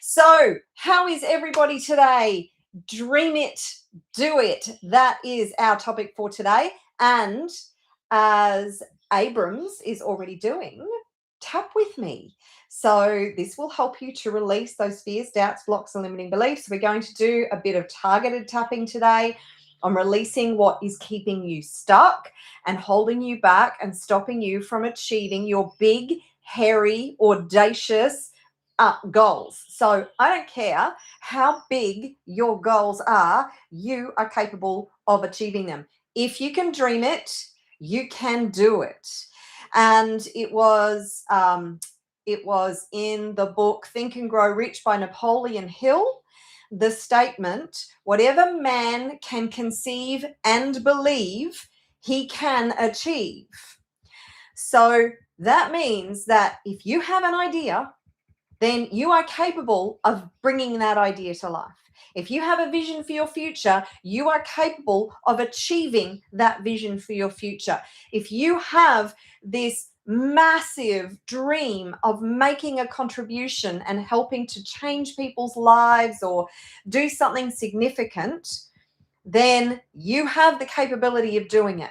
So, how is everybody today? Dream it, do it. That is our topic for today. And as Abrams is already doing, tap with me. So, this will help you to release those fears, doubts, blocks, and limiting beliefs. We're going to do a bit of targeted tapping today on releasing what is keeping you stuck and holding you back and stopping you from achieving your big, hairy, audacious goals. So I don't care how big your goals are, you are capable of achieving them. If you can dream it, you can do it. And it was in the book Think and Grow Rich by Napoleon Hill. The statement, whatever man can conceive and believe, he can achieve. So that means that if you have an idea, then you are capable of bringing that idea to life. If you have a vision for your future, you are capable of achieving that vision for your future. If you have this massive dream of making a contribution and helping to change people's lives or do something significant, then you have the capability of doing it.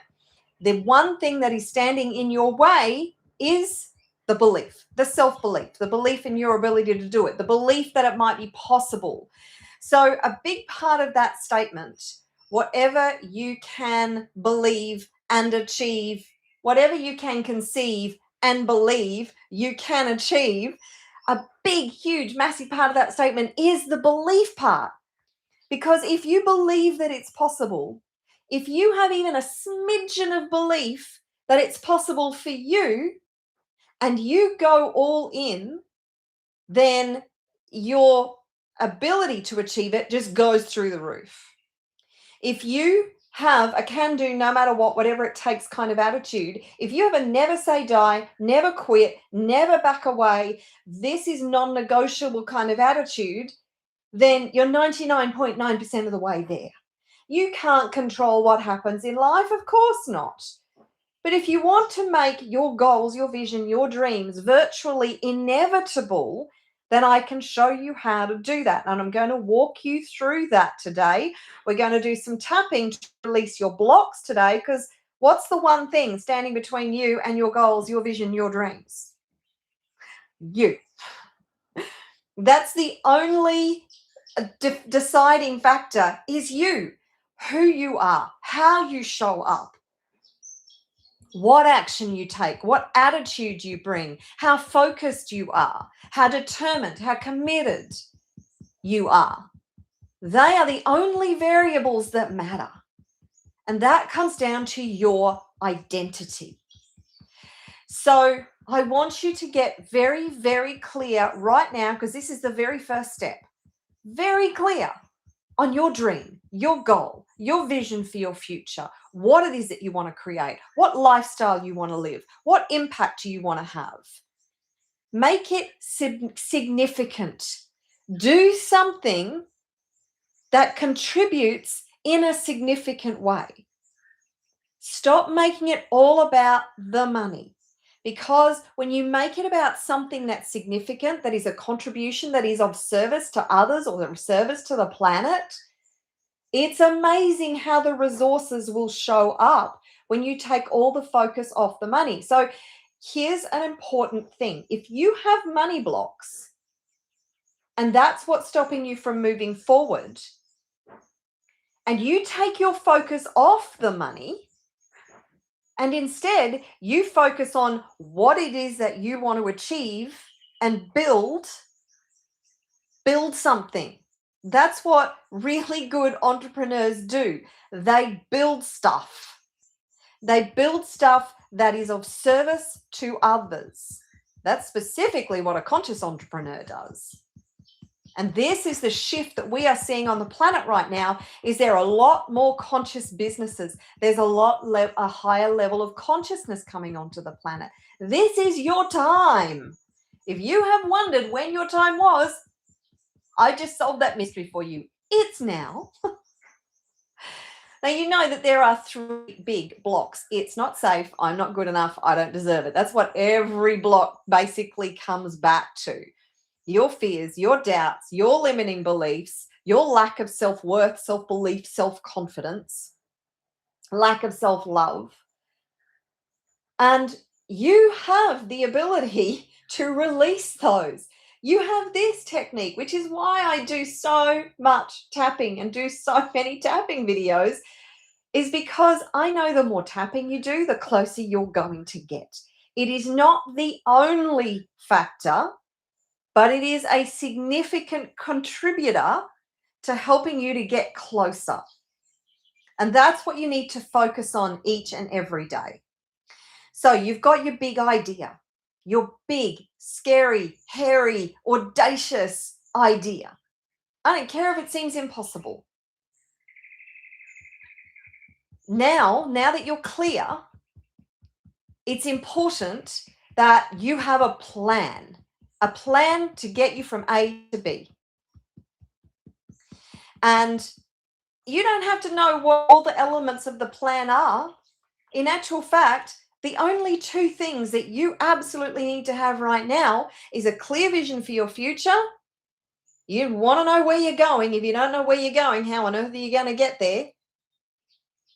The one thing that is standing in your way is the belief, the self-belief, the belief in your ability to do it, the belief that it might be possible. So a big part of that statement, whatever you can believe and achieve, whatever you can conceive and believe you can achieve, a big, huge, massive part of that statement is the belief part. Because if you believe that it's possible, if you have even a smidgen of belief that it's possible for you, and you go all in, then your ability to achieve it just goes through the roof. If you have a can do, no matter what, whatever it takes kind of attitude, if you have a never say die, never quit, never back away, this is non-negotiable kind of attitude, then you're 99.9% of the way there. You can't control what happens in life, of course not. But if you want to make your goals, your vision, your dreams virtually inevitable, then I can show you how to do that. And I'm going to walk you through that today. We're going to do some tapping to release your blocks today, because what's the one thing standing between you and your goals, your vision, your dreams? You. That's the only deciding factor is you, who you are, how you show up. What action you take, what attitude you bring, how focused you are, how determined, how committed you are. They are the only variables that matter. And that comes down to your identity. So I want you to get very, very clear right now, because this is the very first step. Very clear on your dream, your goal, your vision for your future, what it is that you want to create, what lifestyle you want to live, what impact do you want to have. Make it significant. Do something that contributes in a significant way. Stop making it all about the money. Because when you make it about something that's significant, that is a contribution, that is of service to others or of service to the planet, it's amazing how the resources will show up when you take all the focus off the money. So here's an important thing. If you have money blocks, and that's what's stopping you from moving forward, and you take your focus off the money, and instead you focus on what it is that you want to achieve and build something. That's what really good entrepreneurs do. They build stuff. They build stuff that is of service to others. That's specifically what a conscious entrepreneur does. And this is the shift that we are seeing on the planet right now, is there are a lot more conscious businesses. There's a higher level of consciousness coming onto the planet. This is your time. If you have wondered when your time was, I just solved that mystery for you. It's now. Now, you know that there are 3 big blocks. It's not safe. I'm not good enough. I don't deserve it. That's what every block basically comes back to. your fears, your doubts, your limiting beliefs, your lack of self-worth, self-belief, self-confidence, lack of self-love. And you have the ability to release those. You have this technique, which is why I do so much tapping and do so many tapping videos, is because I know the more tapping you do, the closer you're going to get. It is not the only factor, but it is a significant contributor to helping you to get closer. And that's what you need to focus on each and every day. So you've got your big idea, your big, scary, hairy, audacious idea. I don't care if it seems impossible. Now that you're clear, it's important that you have a plan to get you from A to B. And you don't have to know what all the elements of the plan are. In actual fact, the only two things that you absolutely need to have right now is a clear vision for your future. You want to know where you're going. If you don't know where you're going, how on earth are you going to get there?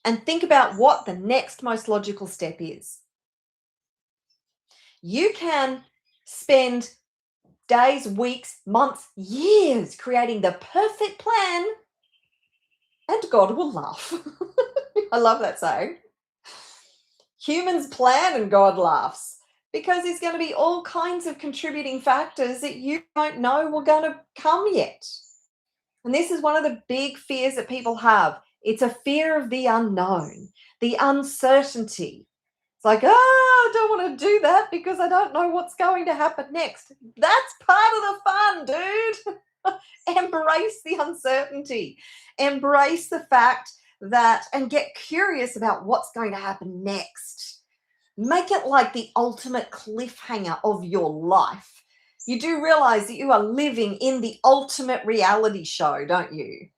And think about what the next most logical step is. You can spend days, weeks, months, years creating the perfect plan, and God will laugh. I love that saying. Humans plan and God laughs, because there's going to be all kinds of contributing factors that you don't know were going to come yet. And this is one of the big fears that people have. It's a fear of the unknown, the uncertainty. It's like, I don't want to do that because I don't know what's going to happen next. That's part of the fun, dude. Embrace the uncertainty. Embrace the fact that, and get curious about what's going to happen next. Make it like the ultimate cliffhanger of your life. You do realize that you are living in the ultimate reality show, don't you?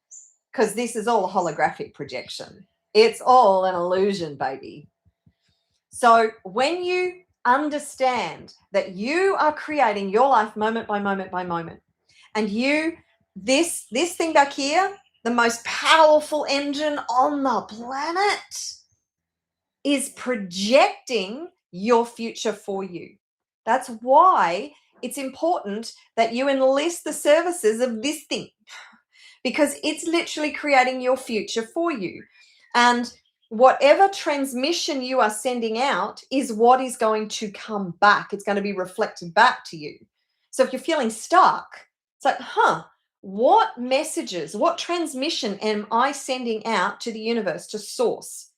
Because this is all a holographic projection. It's all an illusion, baby. So when you understand that you are creating your life moment by moment by moment, and this thing back here, the most powerful engine on the planet, is projecting your future for you. That's why it's important that you enlist the services of this thing, because it's literally creating your future for you. And whatever transmission you are sending out is what is going to come back. It's going to be reflected back to you. So if you're feeling stuck, it's like, what messages, what transmission am I sending out to the universe, to source?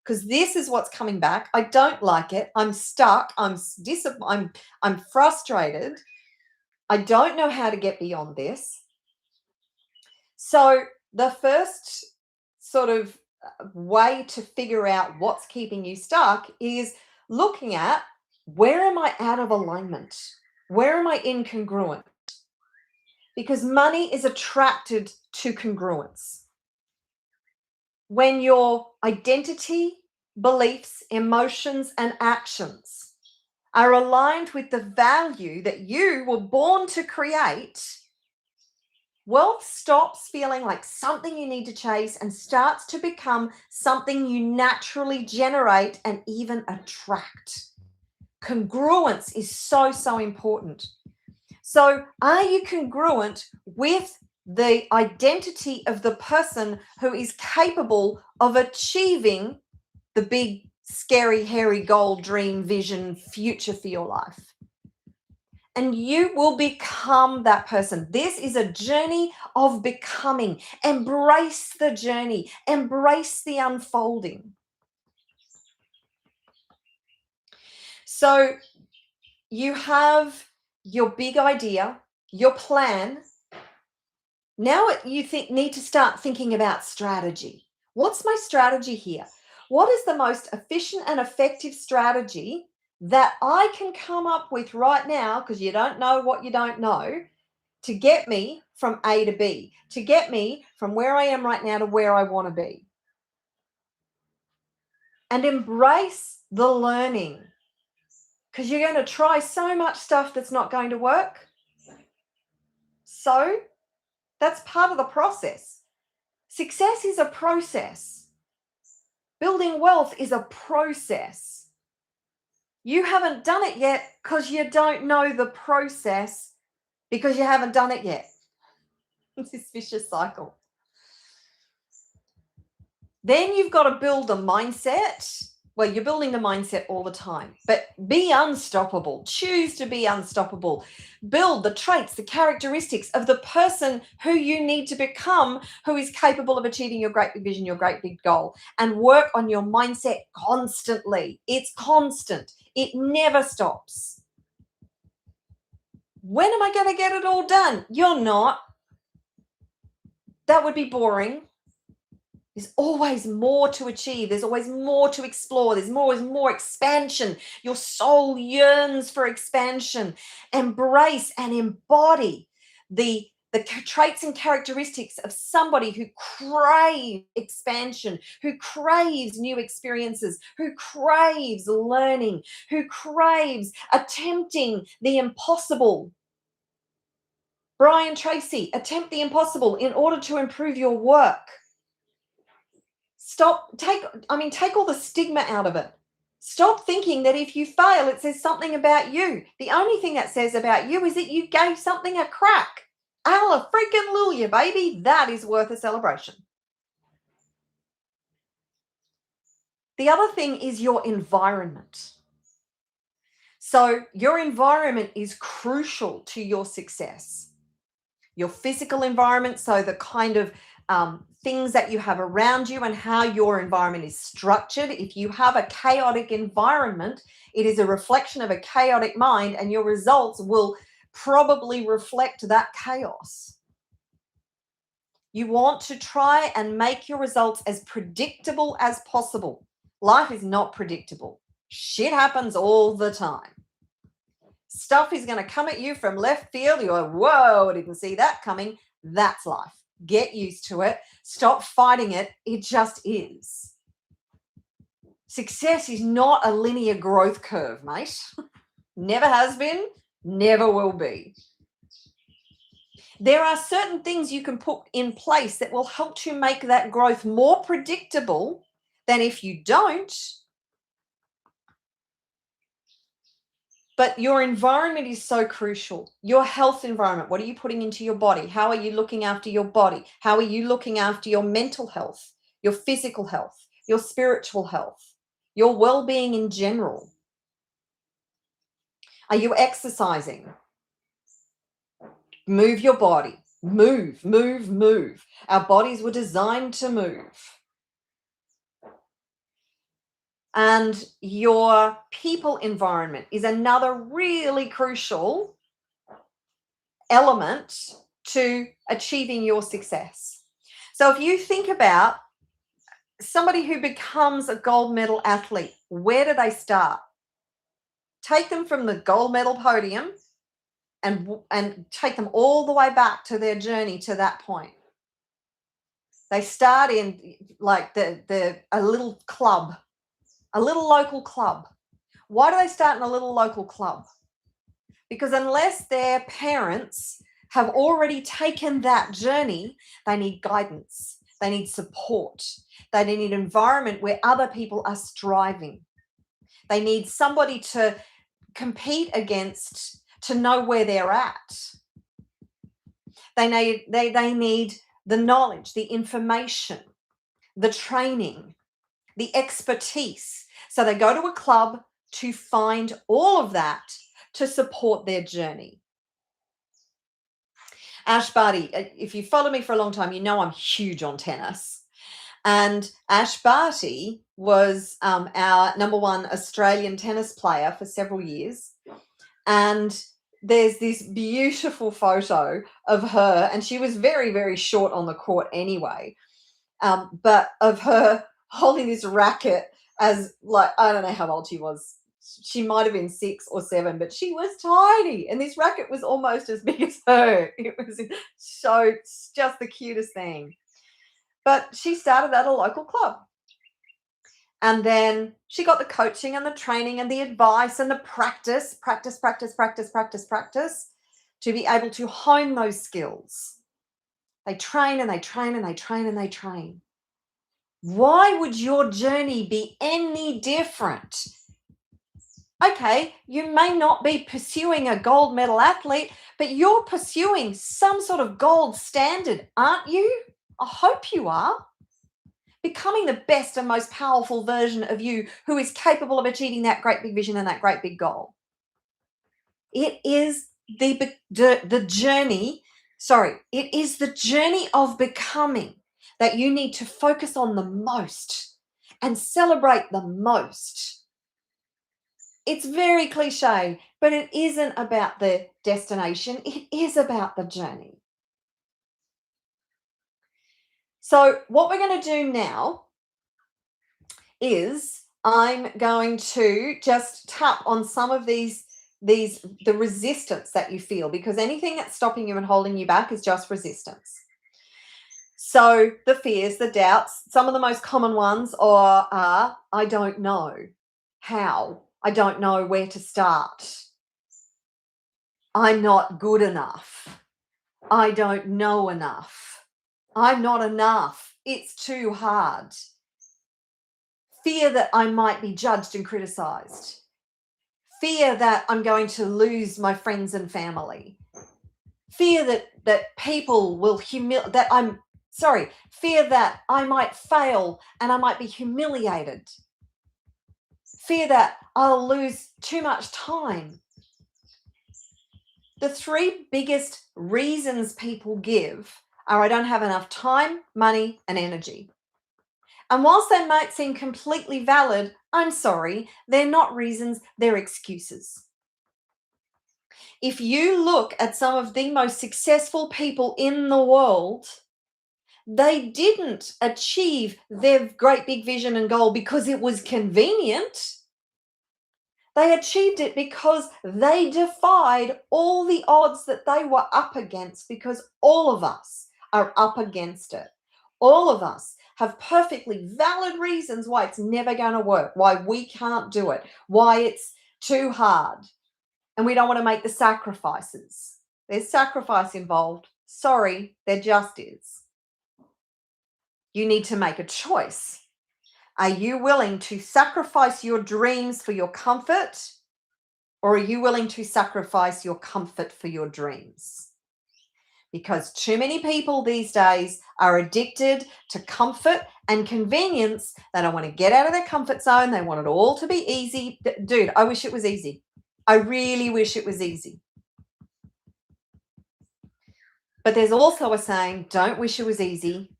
Because this is what's coming back. I don't like it. I'm stuck. I'm frustrated. I don't know how to get beyond this. So the first sort of way to figure out what's keeping you stuck is looking at, where am I out of alignment? Where am I incongruent? Because money is attracted to congruence. When your identity, beliefs, emotions, and actions are aligned with the value that you were born to create, wealth stops feeling like something you need to chase and starts to become something you naturally generate and even attract. Congruence is so, so important. So, are you congruent with the identity of the person who is capable of achieving the big, scary, hairy goal, dream, vision, future for your life? And you will become that person. This is a journey of becoming. Embrace the journey. Embrace the unfolding. So you have your big idea, your plan. Now you need to start thinking about strategy. What's my strategy here? What is the most efficient and effective strategy that I can come up with right now, because you don't know what you don't know, to get me from A to B, to get me from where I am right now to where I want to be? And embrace the learning, because you're going to try so much stuff that's not going to work. So that's part of the process. Success is a process. Building wealth is a process. You haven't done it yet because you don't know the process because you haven't done it yet. It's this vicious cycle. Then you've got to build a mindset. Well, you're building the mindset all the time, but be unstoppable. Choose to be unstoppable. Build the traits, the characteristics of the person who you need to become, who is capable of achieving your great big vision, your great big goal, and work on your mindset constantly. It's constant. It never stops. When am I going to get it all done? You're not. That would be boring. There's always more to achieve. There's always more to explore. There's always more expansion. Your soul yearns for expansion. Embrace and embody the traits and characteristics of somebody who craves expansion, who craves new experiences, who craves learning, who craves attempting the impossible. Brian Tracy, attempt the impossible in order to improve your work. Take all the stigma out of it. Stop thinking that if you fail, it says something about you. The only thing that says about you is that you gave something a crack. Hallelujah, baby. That is worth a celebration. The other thing is your environment. So your environment is crucial to your success. Your physical environment, so the kind of things that you have around you and how your environment is structured. If you have a chaotic environment, it is a reflection of a chaotic mind, and your results will probably reflect that chaos. You want to try and make your results as predictable as possible. Life is not predictable. Shit happens all the time. Stuff is going to come at you from left field. You're like, whoa, I didn't see that coming. That's life. Get used to it. Stop fighting it. It just is. Success is not a linear growth curve, mate. Never has been, never will be. There are certain things you can put in place that will help to make that growth more predictable than if you don't. But your environment is so crucial. Your health environment. What are you putting into your body? How are you looking after your body? How are you looking after your mental health, your physical health, your spiritual health, your well-being in general? Are you exercising? Move your body. Move, move, move. Our bodies were designed to move. And your people environment is another really crucial element to achieving your success. So if you think about somebody who becomes a gold medal athlete, where do they start? Take them from the gold medal podium and take them all the way back to their journey to that point. They start in like a little club, a little local club. Why do they start in a little local club? Because unless their parents have already taken that journey, they need guidance. They need support. They need an environment where other people are striving. They need somebody to compete against to know where they're at. They need the knowledge, the information, the training, the expertise. So they go to a club to find all of that to support their journey. Ash Barty, if you follow me for a long time, you know I'm huge on tennis. And Ash Barty was our #1 Australian tennis player for several years. And there's this beautiful photo of her, and she was very, very short on the court anyway, but of her holding this racket as, like, I don't know how old she was. She might have been 6 or 7, but she was tiny, and this racket was almost as big as her. It was just the cutest thing. But she started at a local club. And then she got the coaching and the training and the advice and the practice to be able to hone those skills. They train and they train and they train and they train. Why would your journey be any different? Okay, you may not be pursuing a gold medal athlete, but you're pursuing some sort of gold standard, aren't you? I hope you are. Becoming the best and most powerful version of you who is capable of achieving that great big vision and that great big goal. It is the journey, it is the journey of becoming that you need to focus on the most and celebrate the most. It's very cliche, but it isn't about the destination. It is about the journey. So what we're going to do now is I'm going to just tap on some of the resistance that you feel, because anything that's stopping you and holding you back is just resistance. So the fears, the doubts, some of the most common ones are I don't know how. I don't know where to start. I'm not good enough. I don't know enough. I'm not enough. It's too hard. Fear that I might be judged and criticized. Fear that I'm going to lose my friends and family. Fear that people will fear that I might fail and I might be humiliated. Fear that I'll lose too much time. The three biggest reasons people give are I don't have enough time, money, and energy. And whilst they might seem completely valid, I'm sorry, they're not reasons, they're excuses. If you look at some of the most successful people in the world, they didn't achieve their great big vision and goal because it was convenient. They achieved it because they defied all the odds that they were up against, because all of us are up against it. All of us have perfectly valid reasons why it's never going to work, why we can't do it, why it's too hard, and we don't want to make the sacrifices. There's sacrifice involved. Sorry, there just is. You need to make a choice. Are you willing to sacrifice your dreams for your comfort, or are you willing to sacrifice your comfort for your dreams? Because too many people these days are addicted to comfort and convenience. They don't want to get out of their comfort zone. They want it all to be easy. Dude, I wish it was easy. I really wish it was easy. But there's also a saying, don't wish it was easy,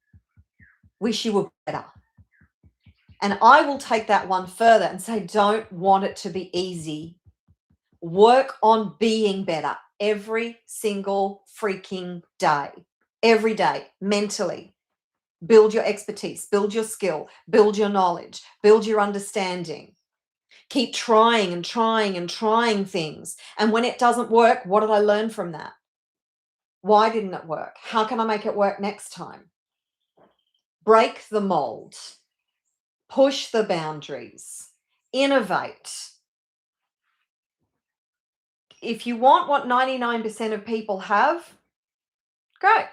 wish you were better. And I will take that one further and say, don't want it to be easy. Work on being better every single freaking day. Every day, mentally. Build your expertise, build your skill, build your knowledge, build your understanding. Keep trying and trying and trying things. And when it doesn't work, what did I learn from that? Why didn't it work? How can I make it work next time? Break the mold. Push the boundaries. Innovate. If you want what 99% of people have, great.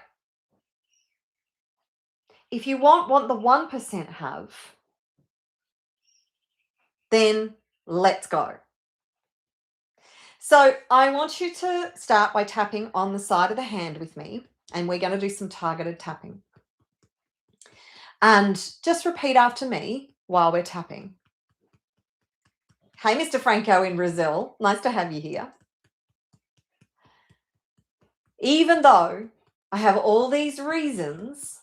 If you want what the 1% have, then let's go. So I want you to start by tapping on the side of the hand with me, and we're going to do some targeted tapping. And just repeat after me while we're tapping. Hey, Mr. Franco in Brazil. Nice to have you here. Even though I have all these reasons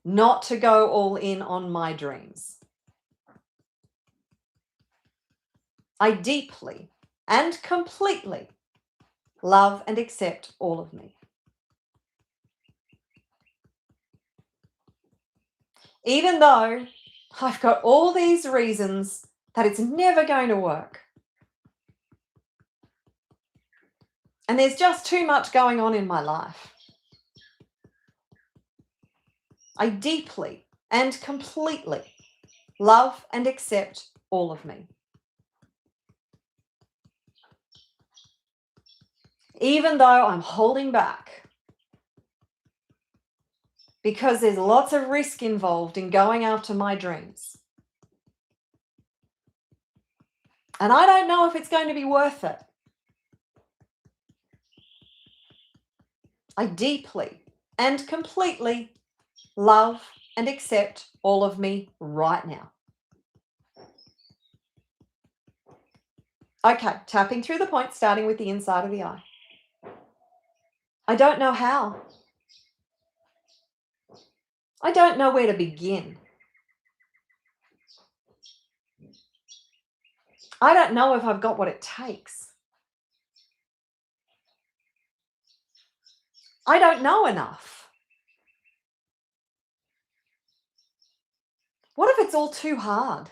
not to go all in on my dreams, I deeply and completely love and accept all of me. Even though I've got all these reasons that it's never going to work, and there's just too much going on in my life, I deeply and completely love and accept all of me. even though I'm holding back, because there's lots of risk involved in going after my dreams. And I don't know if it's going to be worth it. I deeply and completely love and accept all of me right now. Okay, tapping through the point, starting with the inside of the eye. I don't know how. I don't know where to begin. I don't know if I've got what it takes. I don't know enough. What if it's all too hard?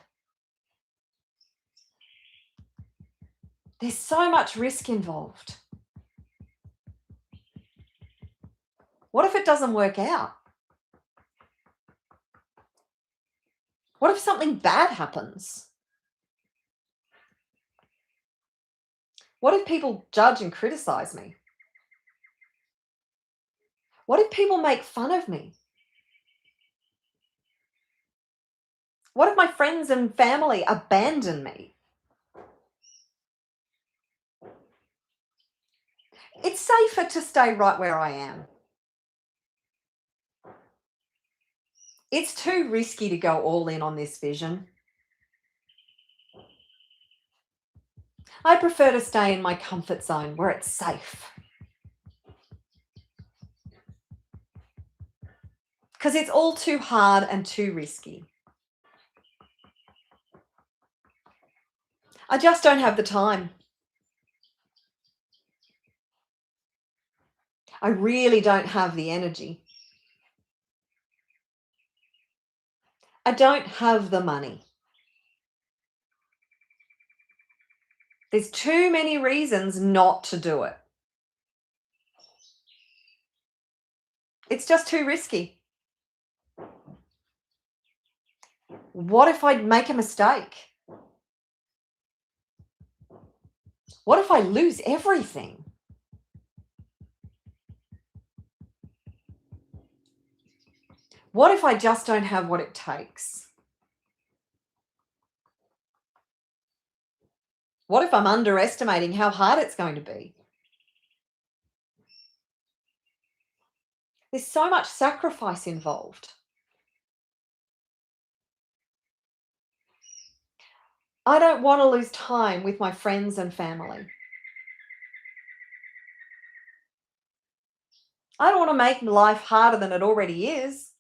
There's so much risk involved. What if it doesn't work out? What if something bad happens? What if people judge and criticize me? What if people make fun of me? What if my friends and family abandon me? It's safer to stay right where I am. It's too risky to go all in on this vision. I prefer to stay in my comfort zone where it's safe. Because it's all too hard and too risky. I just don't have the time. I really don't have the energy. I don't have the money. There's too many reasons not to do it. It's just too risky. What if I make a mistake? What if I lose everything? What if I just don't have what it takes? What if I'm underestimating how hard it's going to be? There's so much sacrifice involved. I don't want to lose time with my friends and family. I don't want to make life harder than it already is.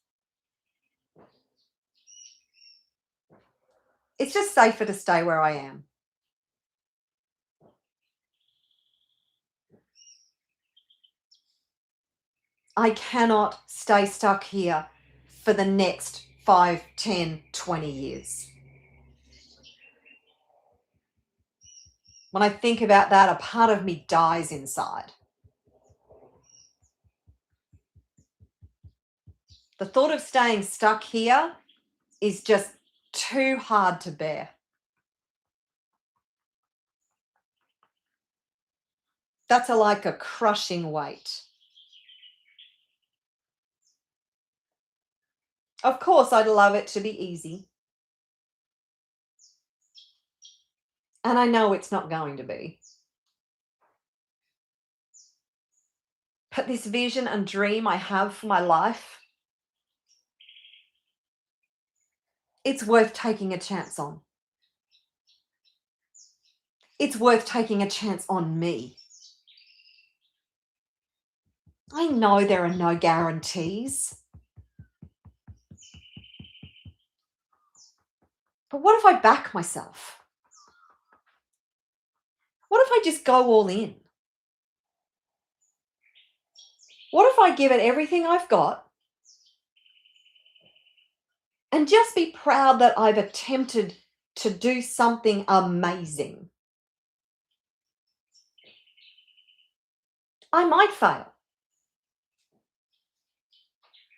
It's just safer to stay where I am. I cannot stay stuck here for the next 5, 10, 20 years. When I think about that, a part of me dies inside. The thought of staying stuck here is just too hard to bear. That's like a crushing weight. Of course, I'd love it to be easy. And I know it's not going to be. But this vision and dream I have for my life, it's worth taking a chance on. It's worth taking a chance on me. I know there are no guarantees. But what if I back myself? What if I just go all in? What if I give it everything I've got and just be proud that I've attempted to do something amazing? I might fail.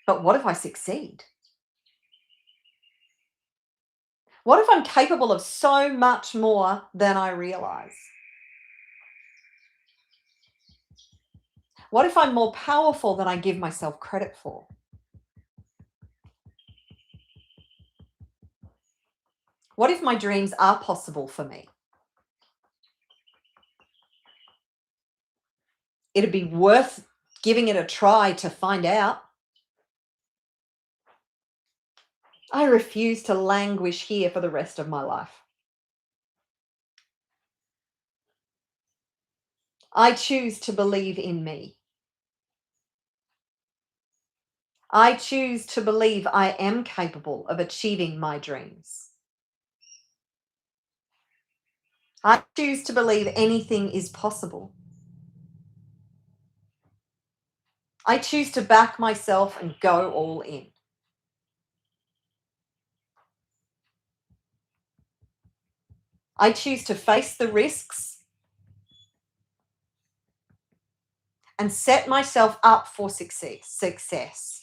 But what if I succeed? What if I'm capable of so much more than I realize? What if I'm more powerful than I give myself credit for? What if my dreams are possible for me? It'd be worth giving it a try to find out. I refuse to languish here for the rest of my life. I choose to believe in me. I choose to believe I am capable of achieving my dreams. I choose to believe anything is possible. I choose to back myself and go all in. I choose to face the risks and set myself up for success.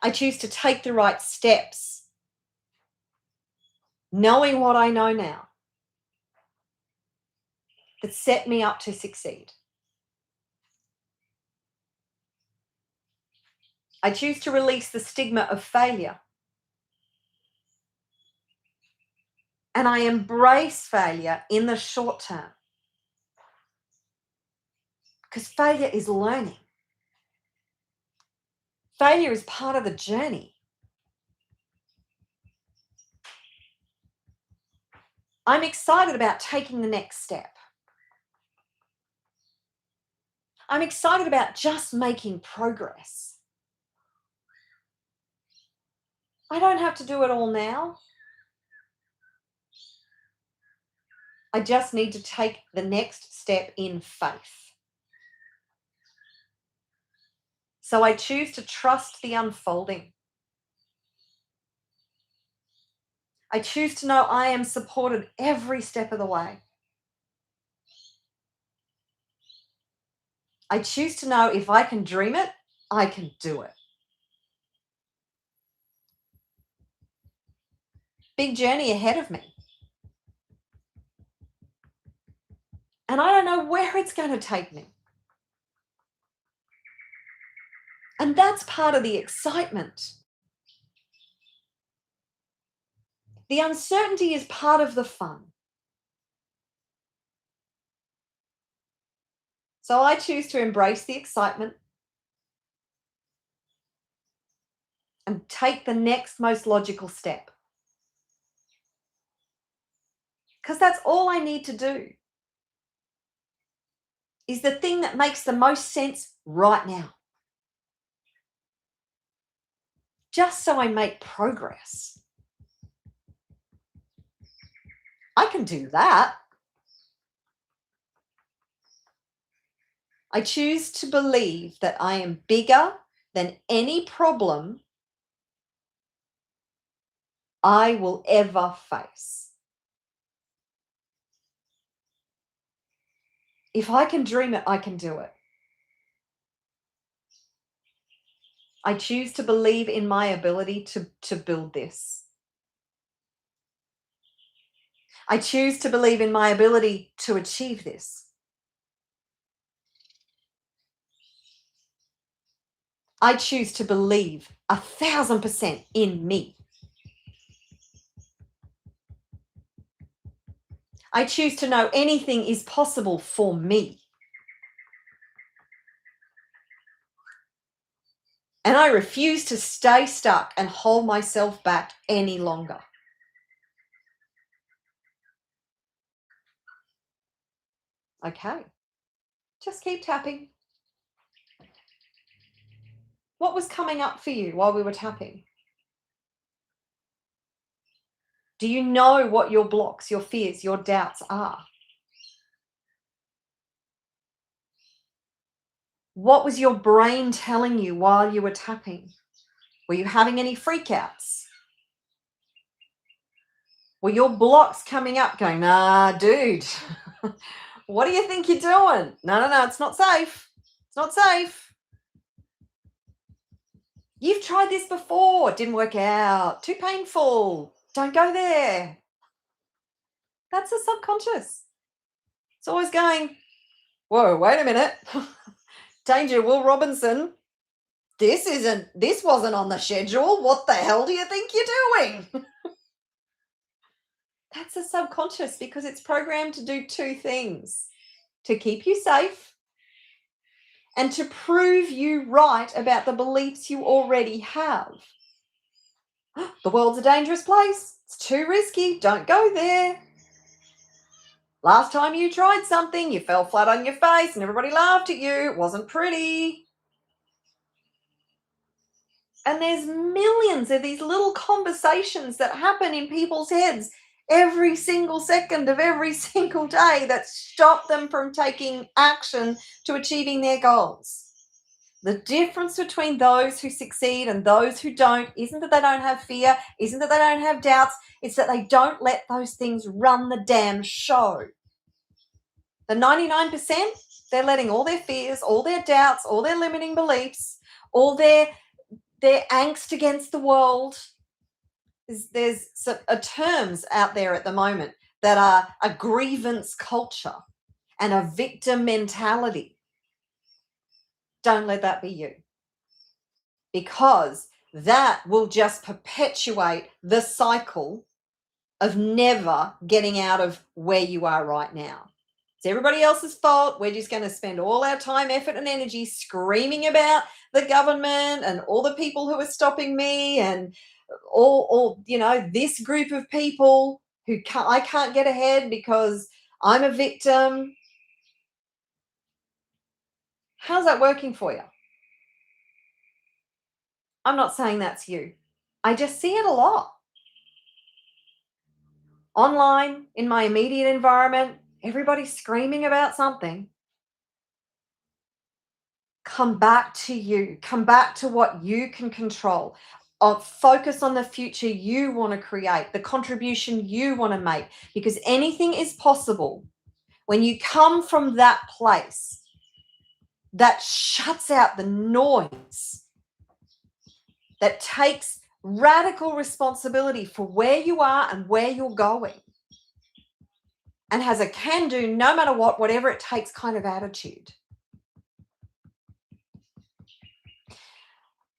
I choose to take the right steps, knowing what I know now, that set me up to succeed. I choose to release the stigma of failure. And I embrace failure in the short term. Because failure is learning. Failure is part of the journey. I'm excited about taking the next step. I'm excited about just making progress. I don't have to do it all now. I just need to take the next step in faith. So I choose to trust the unfolding. I choose to know I am supported every step of the way. I choose to know if I can dream it, I can do it. Big journey ahead of me. And I don't know where it's going to take me. And that's part of the excitement. The uncertainty is part of the fun. So I choose to embrace the excitement and take the next most logical step. Because that's all I need to do. Is the thing that makes the most sense right now. Just so I make progress. I can do that. I choose to believe that I am bigger than any problem I will ever face. If I can dream it, I can do it. I choose to believe in my ability to build this. I choose to believe in my ability to achieve this. I choose to believe 1,000% in me. I choose to know anything is possible for me. And I refuse to stay stuck and hold myself back any longer. Okay, just keep tapping. What was coming up for you while we were tapping? Do you know what your blocks, your fears, your doubts are? What was your brain telling you while you were tapping? Were you having any freakouts? Were your blocks coming up going, nah, dude, what do you think you're doing? No, it's not safe. It's not safe. You've tried this before. It didn't work out. Too painful. Don't go there. That's the subconscious. It's always going, whoa, wait a minute. Danger, Will Robinson. This wasn't on the schedule. What the hell do you think you're doing? That's the subconscious, because it's programmed to do two things: to keep you safe and to prove you right about the beliefs you already have. The world's a dangerous place. It's too risky. Don't go there. Last time you tried something, you fell flat on your face and everybody laughed at you. It wasn't pretty. And there's millions of these little conversations that happen in people's heads every single second of every single day that stop them from taking action to achieving their goals. The difference between those who succeed and those who don't isn't that they don't have fear, isn't that they don't have doubts, it's that they don't let those things run the damn show. The 99%, they're letting all their fears, all their doubts, all their limiting beliefs, all their angst against the world. There's terms out there at the moment that are a grievance culture and a victim mentality. Don't let that be you, because that will just perpetuate the cycle of never getting out of where you are right now. It's everybody else's fault. We're just going to spend all our time, effort, and energy screaming about the government and all the people who are stopping me and all this group of people who I can't get ahead because I'm a victim. How's that working for you? I'm not saying that's you. I just see it a lot. Online, in my immediate environment, everybody's screaming about something. Come back to you. Come back to what you can control. Focus on the future you want to create, the contribution you want to make, because anything is possible when you come from that place that shuts out the noise, that takes radical responsibility for where you are and where you're going, and has a can do, no matter what, whatever it takes kind of attitude.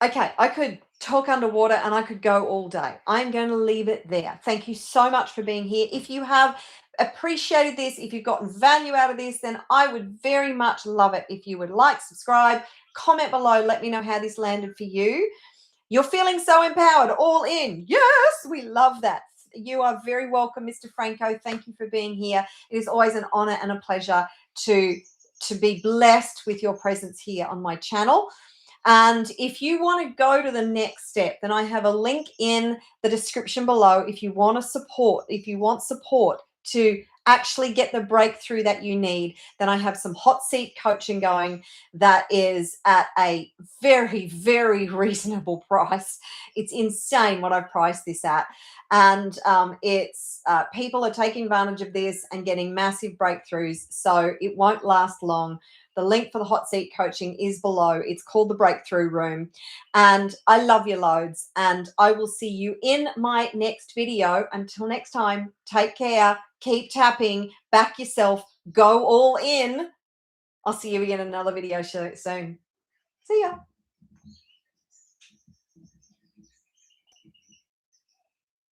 Okay, I could talk underwater and I could go all day. I'm going to leave it there. Thank you so much for being here. If you have appreciated this, if you've gotten value out of this, then I would very much love it if you would like, subscribe, comment below, let me know how this landed for you. You're feeling so empowered, all in. Yes, we love that. You are very welcome, Mr. Franco. Thank you for being here. It is always an honor and a pleasure to be blessed with your presence here on my channel. And if you want to go to the next step, then I have a link in the description below. If you want support to actually get the breakthrough that you need, then I have some hot seat coaching going that is at a very, very reasonable price. It's insane what I've priced this at. And people are taking advantage of this and getting massive breakthroughs. So it won't last long. The link for the hot seat coaching is below. It's called the Breakthrough Room. And I love you loads. And I will see you in my next video. Until next time, take care. Keep tapping. Back yourself. Go all in. I'll see you again in another video soon. See ya.